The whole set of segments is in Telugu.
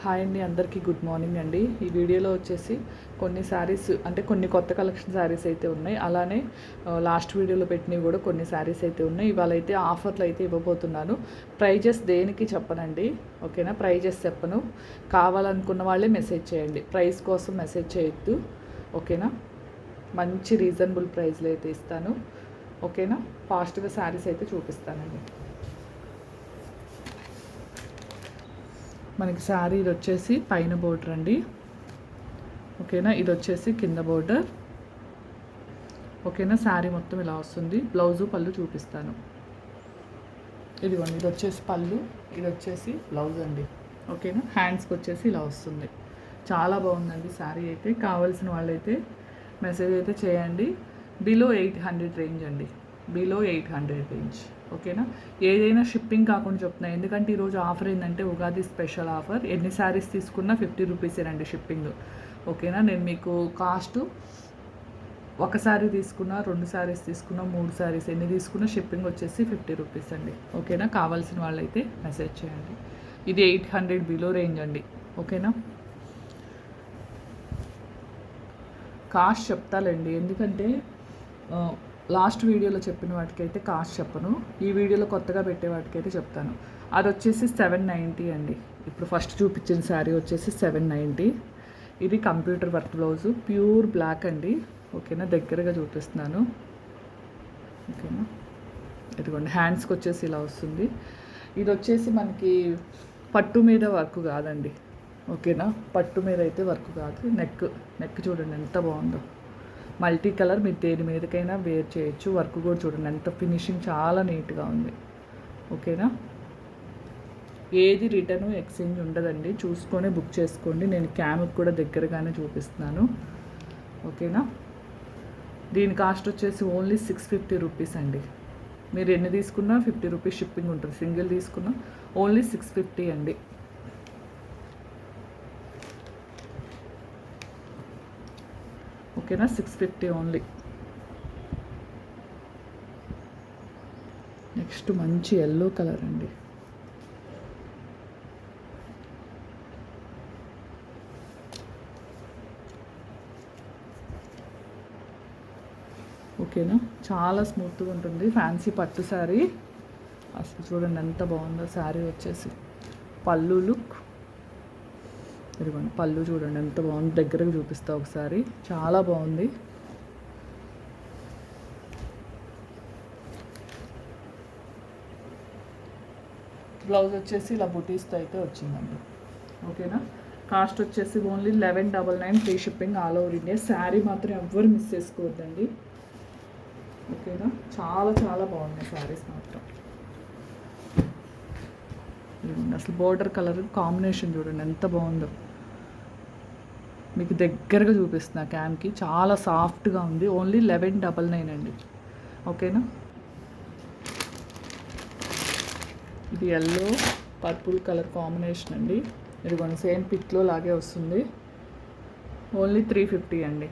హాయ్ అండి, అందరికీ గుడ్ మార్నింగ్ అండి. ఈ వీడియోలో వచ్చేసి కొన్ని శారీస్ అంటే కొన్ని కొత్త కలెక్షన్ శారీస్ అయితే ఉన్నాయి. అలానే లాస్ట్ వీడియోలో పెట్టినవి కూడా కొన్ని శారీస్ అయితే ఉన్నాయి. ఇవాళ అయితే ఆఫర్లు అయితే ఇవ్వబోతున్నాను. ప్రైజెస్ దేనికి చెప్పనండి, ఓకేనా? ప్రైజెస్ చెప్పను. కావాలనుకున్న వాళ్ళే మెసేజ్ చేయండి, ప్రైస్ కోసం మెసేజ్ చేయొద్దు, ఓకేనా? మంచి రీజనబుల్ ప్రైస్లో అయితే ఇస్తాను, ఓకేనా? ఫాస్ట్గా శారీస్ అయితే చూపిస్తానండి. మనకి శారీ ఇది వచ్చేసి పైన బోర్డర్ అండి, ఓకేనా? ఇది వచ్చేసి కింద బోర్డర్, ఓకేనా? శారీ మొత్తం ఇలా వస్తుంది. బ్లౌజు పళ్ళు చూపిస్తాను. ఇదిగోండి, ఇది వచ్చేసి పళ్ళు, ఇది వచ్చేసి బ్లౌజ్ అండి, ఓకేనా? హ్యాండ్స్కి వచ్చేసి ఇలా వస్తుంది. చాలా బాగుందండి శారీ అయితే. కావాల్సిన వాళ్ళైతే మెసేజ్ అయితే చేయండి. బిలో 800 రేంజ్ అండి, బిలో 800 రేంజ్, ఓకేనా? ఏదైనా షిప్పింగ్ కాకుండా చెప్తున్నా, ఎందుకంటే ఈరోజు ఆఫర్ ఏంటంటే ఉగాది స్పెషల్ ఆఫర్. ఎన్ని శారీస్ తీసుకున్నా 50 రూపీసేనండి షిప్పింగ్, ఓకేనా? నేను మీకు కాస్ట్ ఒక శారీ తీసుకున్నా, 2 శారీస్ తీసుకున్నా, 3 శారీస్ ఎన్ని తీసుకున్నా షిప్పింగ్ వచ్చేసి 50 రూపీస్ అండి, ఓకేనా? కావాల్సిన వాళ్ళైతే మెసేజ్ చేయండి. ఇది 800 బిలో రేంజ్ అండి, ఓకేనా? కాస్ట్ చెప్తాలండి, ఎందుకంటే లాస్ట్ వీడియోలో చెప్పిన వాటికైతే కాస్ట్ చెప్పను, ఈ వీడియోలో కొత్తగా పెట్టే వాటికైతే చెప్తాను. అది వచ్చేసి 790 అండి. ఇప్పుడు ఫస్ట్ చూపించిన శారీ వచ్చేసి 790. ఇది computer work blouse, pure black అండి, ఓకేనా? దగ్గరగా చూపిస్తున్నాను, ఓకేనా? ఇదిగోండి, హ్యాండ్స్కి వచ్చేసి ఇలా వస్తుంది. ఇది వచ్చేసి మనకి పట్టు మీద వర్క్ కాదండి, ఓకేనా? పట్టు మీద అయితే వర్క్ కాదు. నెక్ చూడండి ఎంత బాగుందో, మల్టీ కలర్. మీరు దేని మీదకైనా వేర్ చేయొచ్చు. వర్క్ కూడా చూడండి ఎంత ఫినిషింగ్, చాలా నీట్గా ఉంది, ఓకేనా? ఏది రిటర్న్ ఎక్స్చేంజ్ ఉండదండి, చూసుకొని బుక్ చేసుకోండి. నేను క్యామ్కి కూడా దగ్గరగానే చూపిస్తున్నాను, ఓకేనా? దీని కాస్ట్ వచ్చేసి ఓన్లీ 650 రూపీస్ అండి. మీరు ఎన్ని తీసుకున్నా 50 రూపీస్ షిప్పింగ్ ఉంటుంది. సింగిల్ తీసుకున్నా ఓన్లీ 650 అండి, ఓకేనా? 650 ఓన్లీ. నెక్స్ట్ మంచి ఎల్లో కలర్ అండి, ఓకేనా? చాలా స్మూత్గా ఉంటుంది, ఫ్యాన్సీ పట్టు శారీ. అసలు చూడండి ఎంత బాగుందో శారీ వచ్చేసి. పళ్ళు లుక్, ఇదిగోండి పళ్ళు చూడండి ఎంత బాగుంది, దగ్గరకు చూపిస్తా ఒకసారి. చాలా బాగుంది. బ్లౌజ్ వచ్చేసి ఇలా బుటీస్తో అయితే వచ్చిందండి, ఓకేనా? కాస్ట్ వచ్చేసి only 1199 free shipping all over India. Sari మాత్రం ఎవ్వరు మిస్ చేసుకోవద్దండి, ఓకేనా? చాలా చాలా బాగున్నాయి శారీస్ మాత్రం. అసలు బోర్డర్ కలర్ కాంబినేషన్ చూడండి ఎంత బాగుందో. మీకు దగ్గరగా చూపిస్తున్నా క్యామ్కి. చాలా సాఫ్ట్గా ఉంది. ఓన్లీ 1199 అండి, ఓకేనా? ఇది ఎల్లో పర్పుల్ కలర్ కాంబినేషన్ అండి. ఇదిగోండి సేమ్ పిక్లో లాగే వస్తుంది. ఓన్లీ 350 అండి.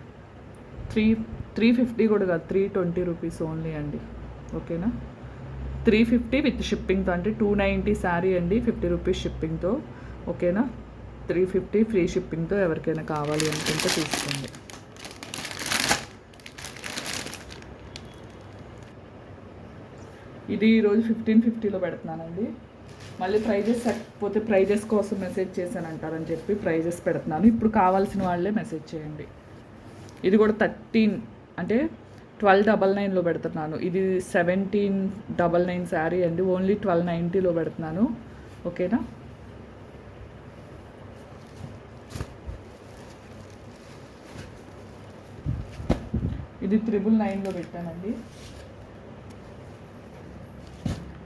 350 కూడా కాదు, 320 రూపీస్ ఓన్లీ అండి, ఓకేనా? 350 విత్ షిప్పింగ్తో, అంటే 290 శారీ అండి, 50 రూపీస్ షిప్పింగ్తో, ఓకేనా? 350 ఫ్రీ షిప్పింగ్తో ఎవరికైనా కావాలి అనుకుంటే తీసుకోండి. ఇది ఈరోజు 1550లో పెడుతున్నానండి. మళ్ళీ ప్రైజెస్ లేకపోతే ప్రైజెస్ కోసం మెసేజ్ చేశానంటారని చెప్పి ప్రైజెస్ పెడుతున్నాను. ఇప్పుడు కావాల్సిన వాళ్ళే మెసేజ్ చేయండి. ఇది కూడా 13 అంటే 1299లో పెడుతున్నాను. ఇది 1799 శారీ అండి, ఓన్లీ 1290లో పెడుతున్నాను, ఓకేనా? ఇది 999లో పెట్టానండి.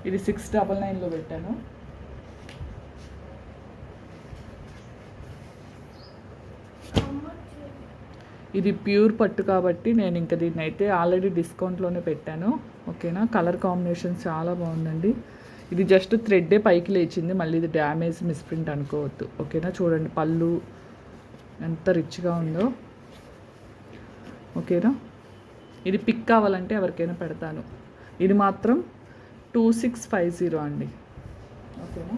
ఇది 699లో పెట్టాను. ఇది ప్యూర్ పట్టు కాబట్టి నేను ఇంకా దీన్ని అయితే ఆల్రెడీ డిస్కౌంట్లోనే పెట్టాను, ఓకేనా? కలర్ కాంబినేషన్ చాలా బాగుందండి. ఇది జస్ట్ థ్రెడ్డే పైకి లేచింది, మళ్ళీ ఇది డ్యామేజ్ మిస్ప్రింట్ అనుకోవద్దు, ఓకేనా? చూడండి పళ్ళు ఎంత రిచ్గా ఉందో, ఓకేనా? ఇది పిక్ కావాలంటే ఎవరికైనా పెడతాను. ఇది మాత్రం 2650 అండి, ఓకేనా?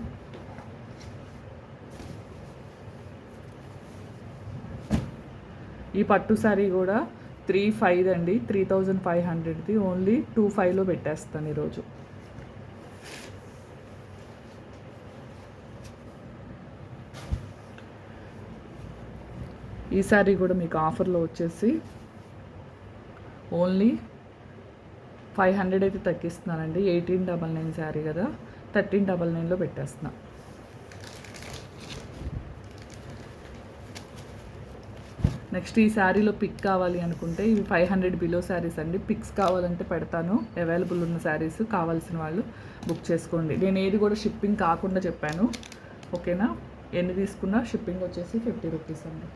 ఈ పట్టు శారీ కూడా 3,500 అండి, 3,500ది ఓన్లీ 2,500లో పెట్టేస్తాను ఈరోజు. ఈ శారీ కూడా మీకు ఆఫర్లో వచ్చేసి ఓన్లీ 500 అయితే తగ్గిస్తున్నానండి. 1899 శారీ కదా, 1399లో పెట్టేస్తున్నా. నెక్స్ట్ ఈ శారీలో పిక్ కావాలి అనుకుంటే ఇవి 500 బిలో శారీస్ అండి. పిక్స్ కావాలంటే పెడతాను, అవైలబుల్ ఉన్న శారీస్ కావాల్సిన వాళ్ళు బుక్ చేసుకోండి. నేను ఏది కూడా షిప్పింగ్ కాకుండా చెప్పాను, ఓకేనా. ఎన్ని తీసుకున్నా షిప్పింగ్ వచ్చేసి 50 రూపీస్ అండి.